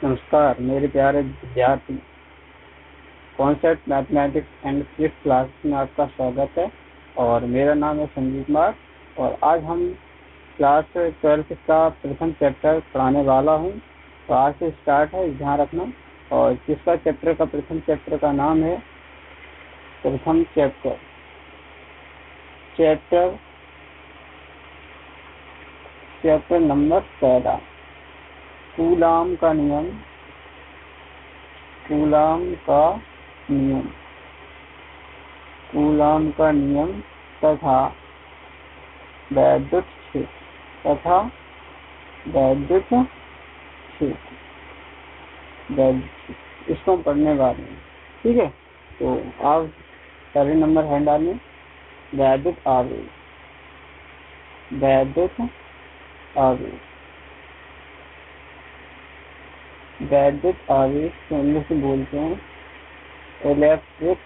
नमस्कार मेरे प्यारे विद्यार्थी। Concept mathematics and physics class में आपका स्वागत है और मेरा नाम है संजीव कुमार। और आज हम क्लास 12 का प्रथम चैप्टर पढ़ाने वाला हूं। तो आज से स्टार्ट है, ध्यान रखना। और जिसका चैप्टर का प्रथम चैप्टर का नाम है प्रथम चैप्टर नंबर 13, कूलाम का नियम तथा वैद्युत क्षेत्र इसको हम पढ़ने वाले हैं। ठीक है, तो आप पहले नंबर हैंड डालें। वैद्युत आवेश को इंग्लिश में बोलते हैं इलेक्ट्रिक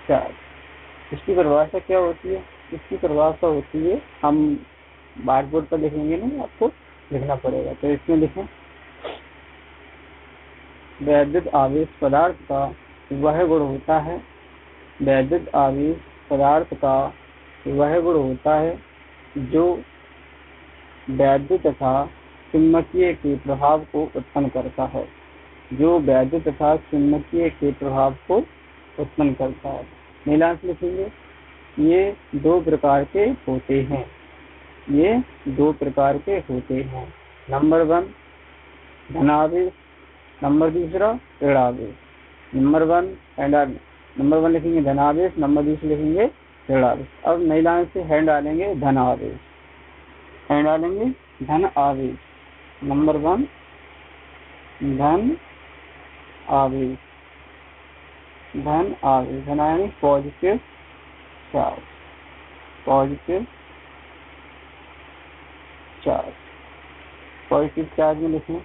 चार्ज। इसकी परिभाषा क्या होती है? इसकी परिभाषा होती है, हम व्हाइट बोर्ड पर लिखेंगे, नहीं आपको लिखना पड़ेगा। तो इसमें लिखें, वैद्युत आवेश पदार्थ का वह गुण होता है जो वैद्युत तथा चुंबकीय के प्रभाव को उत्पन्न करता है। नीलांश लिखेंगे। ये दो प्रकार के होते हैं। नंबर 1 धनावेश, नंबर दूसरा ऋणावेश। नंबर 1 लिखेंगे धनावेश, नंबर दूसरा लिखेंगे ऋणावेश। अब नीलांश से हैंड डालेंगे धन आवेश। नंबर 1 धन आवेश यानी पॉजिटिव चार्ज। पॉजिटिव चार्ज में लिखें।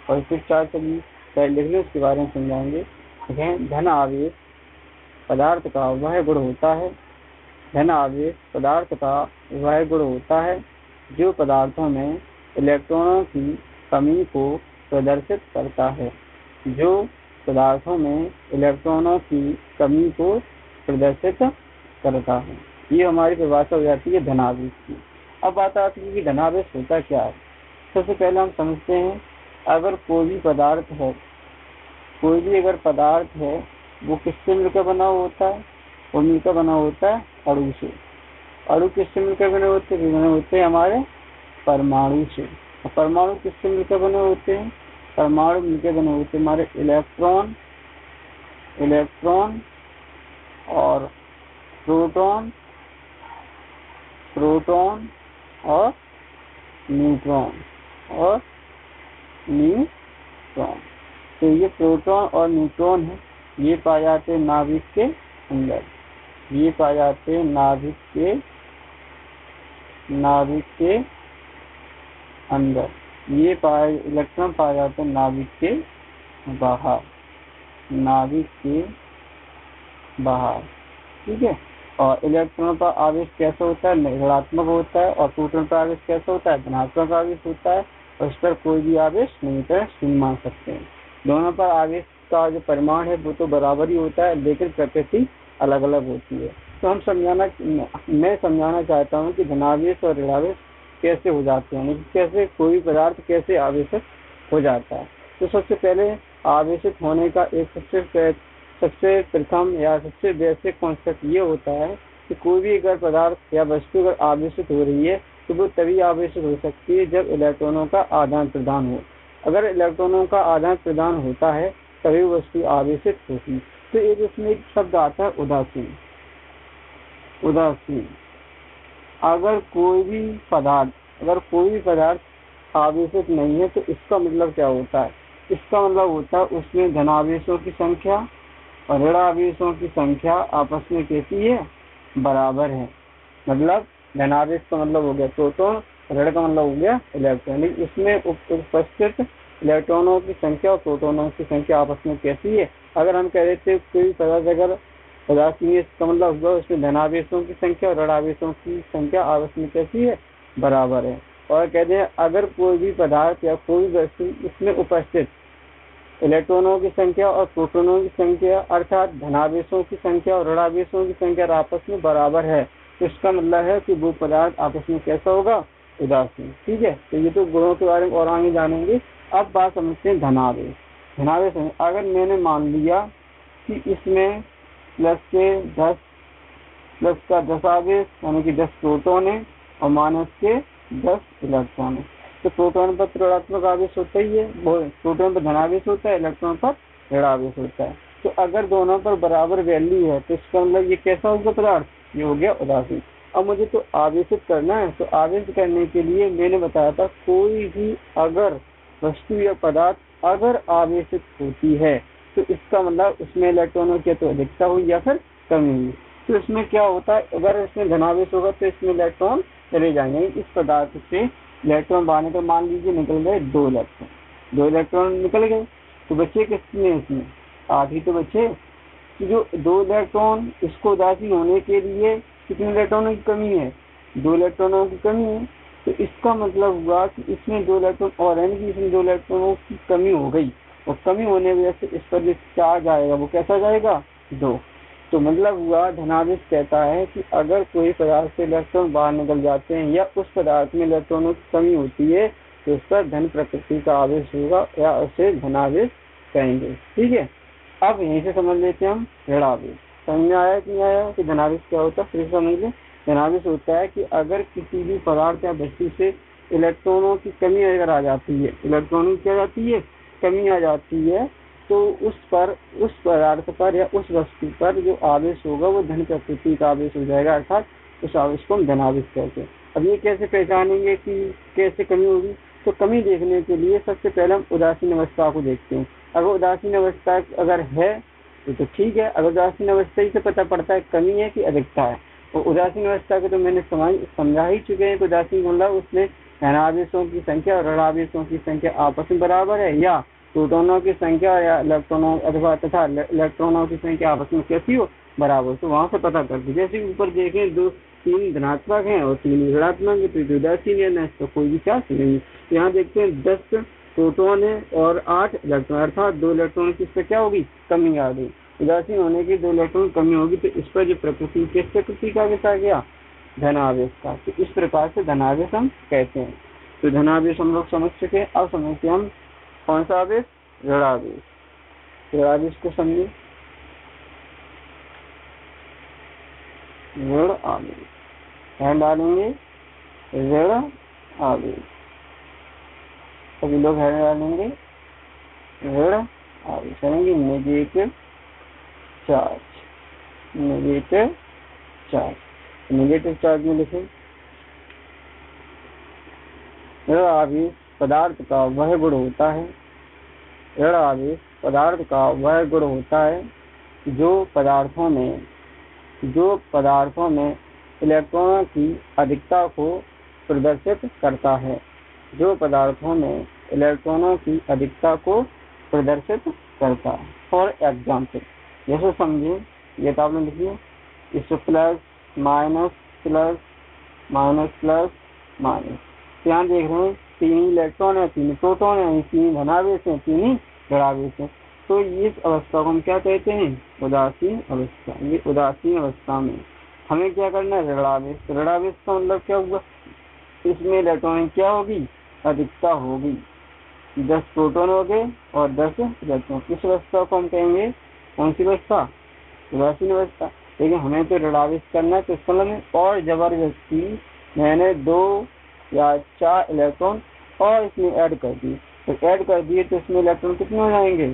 पॉजिटिव चार्ज चलिए पहले लिख लें, उसके बारे में समझाएंगे। देखें, धन आवेश पदार्थ का वह गुण होता है जो पदार्थों में इलेक्ट्रॉनों की कमी को प्रदर्शित करता है। ये हमारी परिभाषा हो जाती है धनावेश की। अब बात आती है कि धनावेश होता क्या है। सबसे पहले हम समझते हैं, अगर कोई भी अगर पदार्थ है वो किससे मिलकर बना होता है? वो मिलकर बना होता है अणु से। अणु किससे मिलकर बने होते हैं? हमारे परमाणु से। और परमाणु किससे मिलकर बने होते हैं? परमाणु मिलकर बने होते हैं हमारे इलेक्ट्रॉन और प्रोटॉन और न्यूट्रॉन। तो ये प्रोटॉन और न्यूट्रॉन है, ये पाए जाते हैं नाभिक के अंदर। इलेक्ट्रॉन पाए जाते हैं नाभिक के बाहर। ठीक है, और इलेक्ट्रॉन का आवेश कैसा होता है? ऋणात्मक होता है। और प्रोटॉन का आवेश कैसा होता है? धनात्मक आवेश होता है। और इस पर कोई भी आवेश नहीं होता है, शून्य मान सकते हैं। दोनों पर आवेश का जो परिमाण है वो तो बराबर ही होता है, लेकिन प्रकृति अलग अलग होती है। तो मैं समझाना चाहता हूँ कि धनावेश और ऋणावेश कैसे हो जाते हैं, कैसे कोई पदार्थ कैसे आवेशित हो जाता है। तो सबसे पहले आवेशित होने का एक सबसे प्रथम या सबसे बेसिक कॉन्सेप्ट ये होता है कि कोई भी अगर पदार्थ या वस्तु अगर आवेशित हो रही है तो वो तभी आवेशित हो सकती है जब इलेक्ट्रॉनों का आदान प्रदान हो। अगर इलेक्ट्रॉनों का आदान प्रदान होता है तभी वस्तु आवेशित होती। तो इसमें एक शब्द आता है उदासीन। अगर कोई भी पदार्थ आवेशित नहीं है तो इसका मतलब क्या होता है? इसका मतलब होता है उसमें धनावेशों की संख्या और ऋणावेशों की संख्या आपस में कैसी है? बराबर है। मतलब धनावेश का मतलब हो गया प्रोटॉन, ऋण का मतलब हो गया इलेक्ट्रॉन। इसमें उपस्थित इलेक्ट्रॉनों की संख्या और प्रोटोनों की संख्या आपस में कैसी है? अगर हम कह रहे थे कोई पदार्थ अगर उदासीन, इसका मतलब हुआ उसमें धनावेशों की संख्या और ऋणावेशों की संख्या आपस में कैसी है? बराबर है। और कहते हैं अगर कोई भी पदार्थ या कोई वस्तु इसमें उपस्थित इलेक्ट्रॉनों की संख्या और प्रोटॉनों की संख्या अर्थात धनावेशों की संख्या और ऋणावेशों की संख्या आपस में बराबर है, तो इसका मतलब है कि वो पदार्थ आपस में कैसा होगा, उदासीन। ठीक है, तो ये तो गुणों के बारे में और आगे जानेंगे। अब बात समझते हैं धनावेश। धनावेश अगर मैंने मान लिया कि इसमें प्लस के 10 प्लस का 10 आवेश यानी कि 10 प्रोटॉन है और माइनस के 10 इलेक्ट्रॉन है, तो प्रोटॉन पर ऋणात्मक आवेश होता ही है, प्रोटॉन पर धनावेश होता है, इलेक्ट्रॉन पर ऋणावेश होता है। तो अगर दोनों पर बराबर वैल्यू है तो इसका मतलब ये कैसा होगा पदार्थ, ये हो गया उदासीन। अब मुझे तो आवेशित करना है, तो आवेश करने के लिए मैंने बताया था कोई भी अगर वस्तु या पदार्थ अगर आवेशित होती है तो इसका मतलब उसमें इलेक्ट्रॉनों की तो अधिकता हुई या फिर कमी हुई। तो इसमें क्या होता है, अगर इसमें धनावेश होगा तो इसमें इलेक्ट्रॉन चले जाएंगे, इस पदार्थ से इलेक्ट्रॉन बाहर निकल, मान लीजिए निकल गए 2 इलेक्ट्रॉन निकल गए, तो बचे कितने, इसमें 8 ही तो बचे। कि जो 2 इलेक्ट्रॉन इसको उदासीन होने के लिए कितने इलेक्ट्रॉनों की कमी है, 2 इलेक्ट्रॉनों की कमी है। तो इसका मतलब हुआ कि इसमें 2 इलेक्ट्रॉन और यानी कि इसमें 2 इलेक्ट्रॉनों की कमी हो गई, और कमी होने की वजह से इस पर जो चार्ज आएगा वो कैसा जाएगा, 2। तो मतलब हुआ धनावेश कहता है कि अगर कोई पदार्थ से इलेक्ट्रॉन बाहर निकल जाते हैं या उस पदार्थ में इलेक्ट्रॉनों की कमी होती है तो उस पर धन प्रकृति का आवेश होगा या उसे धनावेश कहेंगे। ठीक है, अब यहीं से समझ लेते हैं हम ऋणावेश। समझ में आया कि नहीं आया कि धनावेश क्या होता है, फिर समझ ले। धनावेश होता है कि अगर किसी भी पदार्थ या वस्तु से इलेक्ट्रॉनों की कमी अगर आ जाती है, इलेक्ट्रॉनों की क्या जाती है, कमी आ जाती है, तो उस पदार्थ पर या उस वस्तु पर जो आवेश होगा वो धन प्रकृति का आवेश हो जाएगा, अर्थात उस आवेश को हम धनावेश कहते हैं। अब ये कैसे पहचानेंगे कि कैसे कमी होगी, तो कमी देखने के लिए सबसे पहले हम उदासीन अवस्था को देखते हैं। अगर उदासीन अवस्था अगर है तो ठीक है, अगर उदासीन अवस्था ही से पता पड़ता है कमी है कि अधिकता है। और उदासीन अवस्था को तो मैंने समझा ही चुके हैं। उदासीन मतलब उसमें धनावेशों की संख्या और ऋणावेशों की संख्या आपस में बराबर है, या प्रोटॉनों की संख्या या इलेक्ट्रॉनों अथवा तथा इलेक्ट्रॉनों की संख्या आपस में कैसी हो, बराबर। तो वहां से पता करते, जैसे ऊपर देखें 3 धनात्मक हैं और 3 ऋणात्मक है, तो उदासीन है ना, तो कोई भी चार्ज नहीं। यहाँ देखते हैं 10 प्रोटॉन है और 8 इलेक्ट्रॉन, अर्थात 2 इलेक्ट्रॉन की इस पर क्या होगी, कमी आ गई। उदासीन होने की 2 इलेक्ट्रॉन कमी होगी, तो इस पर जो प्रकृति किस प्रकृति का आवेश आ गया, धनावेश का। तो इस प्रकार से धनावेश हम कहते हैं। तो धनावेश हम लोग समझ चुके। अब समझते हम कौन सा आवेश, ऋणावेश। ऋणावेश को समझे, ऋण आवेश ध्यान डालेंगे, ऋण आवेश सभी लोग है डालेंगे, ऋण आवेश करेंगे, negative charge, negative charge. Negative charge में लिखें ऋण आवेश पदार्थ का वह गुण होता है, ऋण आवेश पदार्थ का वह गुण होता है जो पदार्थों में इलेक्ट्रॉनों की अधिकता को प्रदर्शित करता है, जो पदार्थों में इलेक्ट्रॉनों की अधिकता को प्रदर्शित करता है। फॉर एग्जाम्पल, जैसे समझिए ये तो आपने लिखिए, इससे plus minus plus minus plus minus, यहाँ देख रहे हैं 3 इलेक्ट्रॉन है, 3 प्रोटॉन है, 3 धनावेश है, 3 ऋणावेश है। तो इस अवस्था को हम क्या कहते हैं, उदासीन अवस्था। ये उदासीन अवस्था में हमें क्या करना है, ऋणावेश। ऋणावेश का मतलब क्या हुआ, इसमें इलेक्ट्रॉन क्या होगी, अधिकता होगी, 10 प्रोटॉन हो गए और 10 इलेक्ट्रॉन। इस अवस्था को हम कहेंगे कौन सी अवस्था, उदासीन अवस्था। लेकिन हमें तो ऋणावेश करना है, तो इसका मतलब और जबरदस्ती मैंने 2 या 4 इलेक्ट्रॉन और इसमें ऐड कर दिए, तो ऐड कर दिए तो इसमें इलेक्ट्रॉन कितने हो जाएंगे,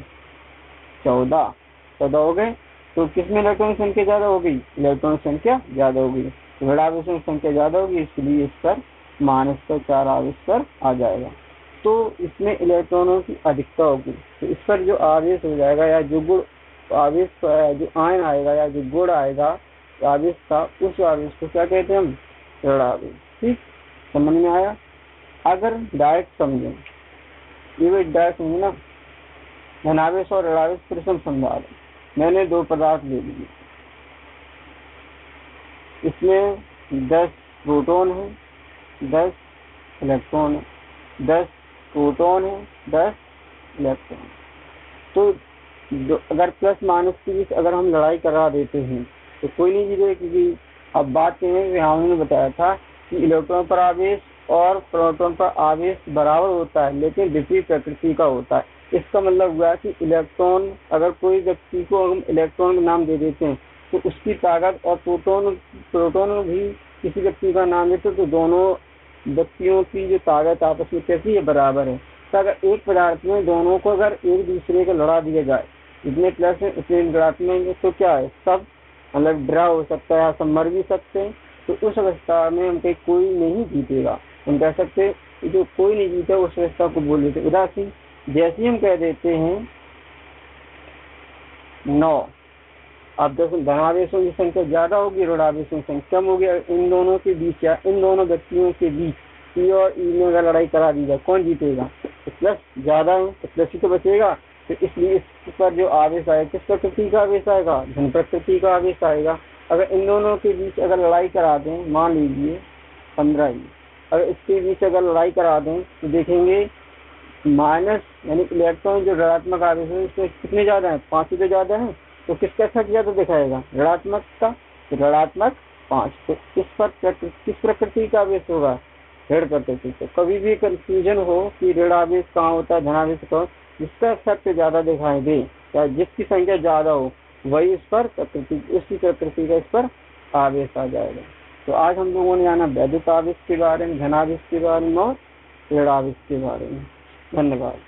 14 हो गए। तो किसमें इलेक्ट्रॉन की संख्या ज्यादा हो गई, इलेक्ट्रॉन की संख्या ज्यादा हो गई, ऋणावेश की संख्या ज्यादा होगी, इसलिए इस पर -4 आवेश पर आ जाएगा। तो इसमें इलेक्ट्रॉनों की अधिकता होगी, तो इस पर जो आवेश हो जाएगा या जो गुण आवेश जो आयन आएगा या जो गुण आएगा आवेश का, उस आवेश को क्या कहते हैं हम, ऋणावेश। ठीक, समझ में आया। अगर डायरेक्ट समझे, ये भी डायरेक्ट समझे ना, धनावेश और ऋणावेश फिर से समझा रहे। मैंने 2 पदार्थ ले लिए, इसमें 10 प्रोटॉन है, 10 इलेक्ट्रॉन है, 10 प्रोटॉन है, 10 इलेक्ट्रॉन। तो अगर प्लस माइनस के बीच अगर हम लड़ाई करा देते हैं तो कोई नहीं जीतेगा, क्योंकि अब बात करें कि हमने बताया था कि इलेक्ट्रॉन पर आवेश और प्रोटॉन पर आवेश बराबर होता है लेकिन विपरीत प्रकृति का होता है। इसका मतलब हुआ कि इलेक्ट्रॉन, अगर कोई व्यक्ति को हम इलेक्ट्रॉन का नाम दे देते हैं तो उसकी ताकत, और प्रोटॉन भी किसी व्यक्ति का नाम देते तो दोनों व्यक्तियों की जो ताकत आपस में कैसी है, बराबर है। तो अगर एक पदार्थ में दोनों को अगर एक दूसरे को लड़ा दिया जाए, जितने प्लस है उतने ऋणात्मक, तो क्या है, सब मतलब ड्रा हो सकता है, सब मर भी सकते हैं। तो उस अवस्था में हम कहीं कोई नहीं जीतेगा, हम कह सकते हैं जो कोई नहीं जीता उस अवस्था को बोल देते उदासीन। जैसे हम कह देते हैं 9, अब देखो धनावेशों की संख्या ज्यादा होगी, ऋणावेशों की संख्या कम होगी, इन दोनों के बीच या इन दोनों व्यक्तियों के बीच ई और ई में अगर लड़ाई करा दी जाए, कौन जीतेगा, तो प्लस ज्यादा है तो प्लस ही तो बचेगा। तो इसलिए इस पर जो आवेश आएगा, किस प्रकृति का आवेश आएगा, धन प्रकृति का आवेश आएगा। अगर इन दोनों के बीच अगर लड़ाई करा दें, मान लीजिए 15 ही, अगर इसके बीच अगर लड़ाई करा दें तो देखेंगे माइनस यानी इलेक्ट्रॉन जो ऋणात्मक आवेश है इसमें कितने ज्यादा है, 5 से ज्यादा है। तो किसका इफेक्ट ज्यादा दिखाएगा, ऋणात्मक का, तो ऋणात्मक 5। तो इस पर किस प्रकृति का आवेश होगा, ऋण प्रकृति। तो कभी भी कंफ्यूजन हो कि ऋण आवेश कहाँ होता है, धनावेश कहाँ, जिसका इफेक्ट ज्यादा दिखाई दे या जिसकी संख्या ज्यादा हो वही इस पर प्रकृति, उसी प्रकृति का इस पर आवेश आ जाएगा। तो आज हम लोगों ने जाना वैद्युत आवेश के बारे में, धनावेश के बारे में और ऋण आवेश के बारे में। धन्यवाद।